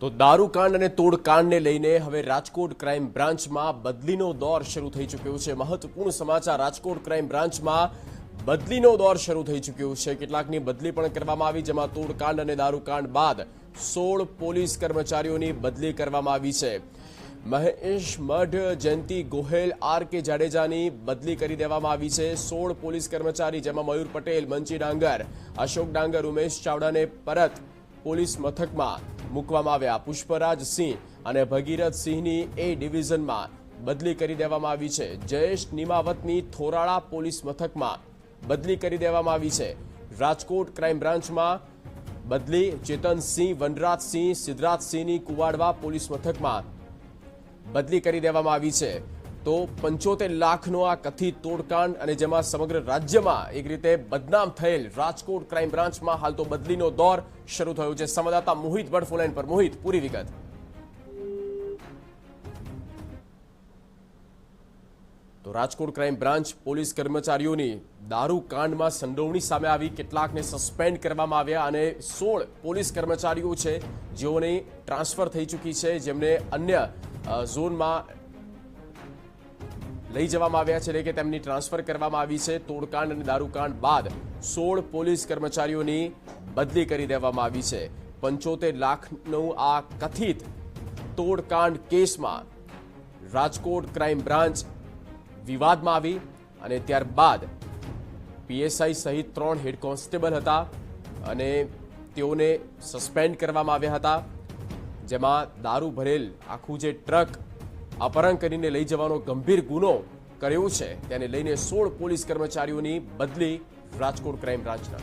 તો દારૂકાંડ અને તોડકાંડને લઈને હવે રાજકોટ ક્રાઇમ બ્રાન્ચમાં બદલીનો દોર શરૂ થઈ ચૂક્યો છે। મહત્વપૂર્ણ સમાચાર, રાજકોટ ક્રાઇમ બ્રાન્ચમાં બદલીનો દોર શરૂ થઈ ચૂક્યો છે। કેટલાકની બદલી પણ કરવામાં આવી, જેમાં તોડકાંડ અને દારૂકાંડ બાદ 16 પોલીસ કર્મચારીઓની બદલી કરવામાં આવી છે। મહેશ મઢ, જયંતિ ગોહેલ, આર.કે. જાડેજાની બદલી કરી દેવામાં આવી છે। 16 પોલીસ કર્મચારી, જેમાં મયુર પટેલ, મંચી ડાંગર, અશોક ડાંગર, ઉમેશ ચાવડાને પરત પોલીસ મથકમાં મૂકવામાં આવ્યા। પુષ્પરાજ સિંહ અને ભગીરથ સિંહની એ ડિવિઝનમાં બદલી કરી દેવામાં આવી છે। જયેશ નિમાવતની થોરાળા પોલીસ મથકમાં બદલી કરી દેવામાં આવી છે। રાજકોટ ક્રાઇમ બ્રાન્ચમાં બદલી ચેતનસિંહ, વનરાજસિંહ, સિદ્ધરાજસિંહની કુવાડવા પોલીસ મથકમાં બદલી કરી દેવામાં આવી છે। તો 75 લાખનો આ કથિત તોડકાંડ અને જેમાં સમગ્ર રાજ્યમાં એક રીતે બદનામ થયેલ રાજકોટ ક્રાઇમ બ્રાન્ચમાં હાલ તો બદલીનો દોર શરૂ થયો છે। સંવાદદાતા મોહિત ભટ્ટ ફોનલાઈન પર। મોહિત, પૂરી વિગત। તો રાજકોટ ક્રાઇમ બ્રાન્ચ પોલીસ કર્મચારીઓની દારૂકાંડમાં સંડોવણી સામે આવી, કેટલાકને સસ્પેન્ડ કરવામાં આવ્યા અને 16 પોલીસ કર્મચારીઓ છે જેઓની ટ્રાન્સફર થઈ ચૂકી છે, જેમને અન્ય ઝોનમાં લઈ જવામાં આવ્યા છે, એટલે કે તેમની ટ્રાન્સફર કરવામાં આવી છે। તોડકાંડ અને દારૂકાંડ બાદ 16 પોલીસ કર્મચારીઓની બદલી કરી દેવામાં આવી છે। 75 લાખનું આ કથિત તોડકાંડ કેસમાં રાજકોટ ક્રાઇમ બ્રાન્ચ વિવાદમાં આવી અને ત્યારબાદ પીએસઆઈ સહિત 3 હેડ કોન્સ્ટેબલ હતા અને તેઓને સસ્પેન્ડ કરવામાં આવ્યા હતા, જેમાં દારૂ ભરેલ આખું જે ટ્રક અપહરણ કરીને લઈ જવાનો ગંભીર ગુનો કર્યો છે તેને લઈને 16 પોલીસ કર્મચારીઓની બદલી રાજકોટ ક્રાઇમ બ્રાન્ચના।